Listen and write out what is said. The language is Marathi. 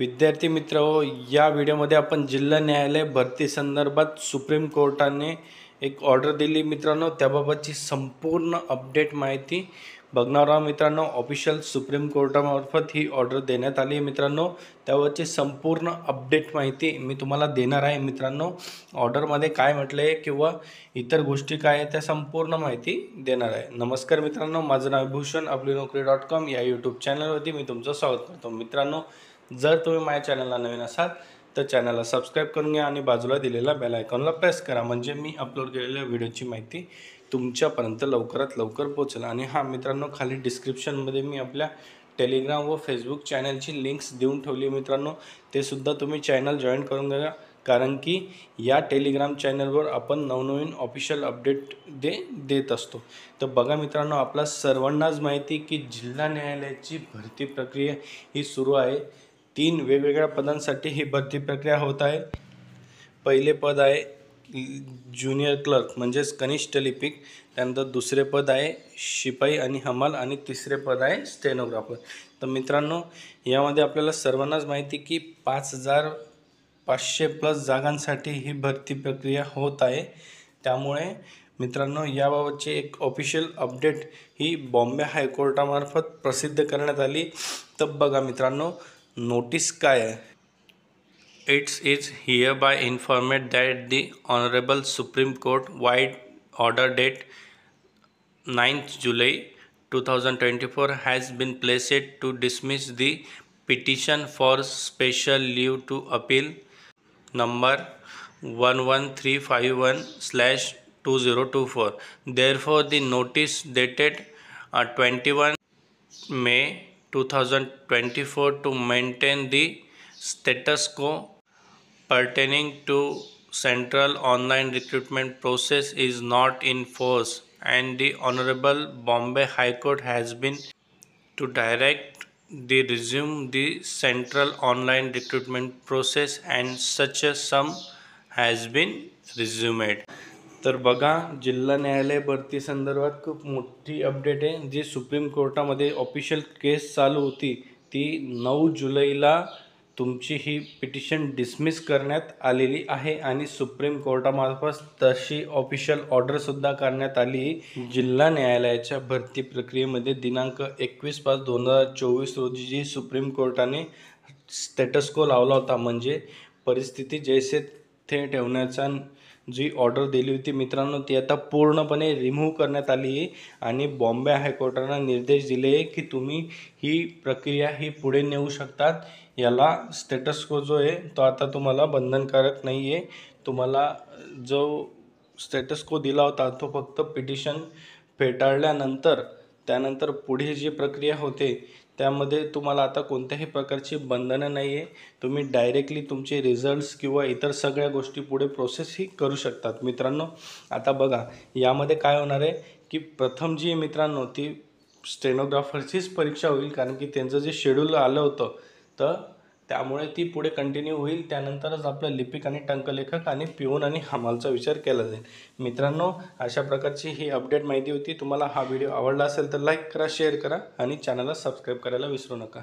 विद्यार्थी मित्र हो, या व्हिडिओमध्ये आपण जिल्हा न्यायालय भरती संदर्भात सुप्रीम कोर्टाने एक ऑर्डर दिली मित्रांनो, त्याबाबतची संपूर्ण अपडेट माहिती बघणार आहोत मित्रांनो। ऑफिशियल सुप्रीम कोर्टामार्फत ही ऑर्डर देण्यात आली आहे मित्रांनो, त्यावरची संपूर्ण अपडेट माहिती मी तुम्हाला देणार आहे मित्रांनो। ऑर्डरमध्ये काय म्हटले आहे किंवा इतर गोष्टी काय आहेत त्या संपूर्ण माहिती देणार आहे। नमस्कार मित्रांनो, माझं नाव भूषण, आपली नोकरी.com या यूट्यूब चॅनलवरती मी तुमचं स्वागत करतो मित्रांनो। जर तुम्ही माझ्या चॅनलला नवीन असाल तर चॅनलला सबस्क्राइब करून घ्या आणि बाजूला दिलेला बेल आयकॉनला प्रेस करा, म्हणजे मी अपलोड केलेल्या व्हिडिओची माहिती तुमच्यापर्यंत लवकरात लवकर पोहोचेल। आणि हां मित्रांनो, खाली डिस्क्रिप्शनमध्ये मी आपल्या टेलिग्राम व फेसबुक चॅनलची लिंक्स देऊन ठेवली मित्रांनो, ते सुद्धा तुम्ही चॅनल जॉईन करून घ्या, कारण की या टेलिग्राम चॅनलवर आपण नवनवीन ऑफिशियल अपडेट देत असतो। तर बघा मित्रांनो, आपला सर्वांनाच माहिती की जिल्हा न्यायालयाची भरती प्रक्रिया ही सुरू आहे। 3 वेगवेगळ्या पदांसाठी ही भरती प्रक्रिया होत आहे। पहिले पद आहे ज्युनियर क्लर्क म्हणजेच कनिष्ठ लिपिक, त्यानंतर दुसरे पद आहे शिपाई आणि हमाल आणि तिसरे पद आहे स्टेनोग्राफर। तर मित्रांनो, यामध्ये आपल्याला सर्वांनाच माहिती की 5500 प्लस जागांसाठी ही भरती प्रक्रिया होत आहे। त्यामुळे मित्रांनो, याबाबतची एक ऑफिशियल अपडेट ही बॉम्बे हायकोर्टामार्फत प्रसिद्ध करण्यात आली। तर बघा मित्रांनो, नोटीस काय आहे। It is hereby informed that the Honorable Supreme Court wide order date 9th July 2024 has been placed to dismiss the petition for special leave to appeal number 11351/2024. Therefore, the notice dated 21 May 2024 to maintain the status quo pertaining to central online recruitment process is not in force, and the Honorable Bombay High Court has been to direct the resume the central online recruitment process, and such a sum has been resumed. तर बघा, जिल्हा न्यायालय भरती संदर्भात खूप मोठी अपडेट आहे। जी सुप्रीम कोर्टामध्ये ऑफिशियल केस चालू होती ती 9 जुलैला तुमची ही पिटिशन डिसमिस करण्यात आलेली आहे आणि सुप्रीम कोर्टामार्फत तशी ऑफिशियल ऑर्डरसुद्धा करण्यात आली। जिल्हा न्यायालयाच्या भरती प्रक्रियेमध्ये दिनांक 21/5/2024 रोजी जी सुप्रीम कोर्टाने स्टेटस को लावला होता, म्हणजे परिस्थिती जैसे थे ठेवण्याचा जी ऑर्डर दिली होती मित्रांनो, ती आता पूर्णपणे रिमूव्ह करण्यात आली आहे। आणि बॉम्बे हायकोर्टाने निर्देश दिले की तुम्ही ही प्रक्रिया ही पुढे नेऊ शकतात। याला स्टेटस को जो आहे तो आता तुम्हाला बंधनकारक नाही आहे। तुम्हाला जो स्टेटस को दिला होता तो फक्त पिटिशन फेटाळल्यानंतर त्यानंतर पुढे जी प्रक्रिया होते त्यामध्ये तुम्हाला आता कोणत्याही प्रकारची बंधनं नाही आहे। तुम्ही डायरेक्टली तुमचे रिझल्ट्स किंवा इतर सगळ्या गोष्टी पुढे प्रोसेस ही करू शकतात मित्रांनो। आता बघा, यामध्ये काय होणार आहे की प्रथम जी मित्रांनो ती स्टेनोग्राफरचीच परीक्षा होईल, कारण की त्यांचं जे शेड्यूल आलं होतं तर त्यामुळे ती पुढे कंटिन्यू होईल। त्यानंतरच आपलं लिपिक आणि टंकलेखक आणि पिऊन आणि हमालचा विचार केला जाईल मित्रांनो। अशा प्रकारची ही अपडेट माहिती होती। तुम्हाला हा व्हिडिओ आवडला असेल तर लाईक करा, शेअर करा आणि चॅनलला सबस्क्राईब करायला विसरू नका।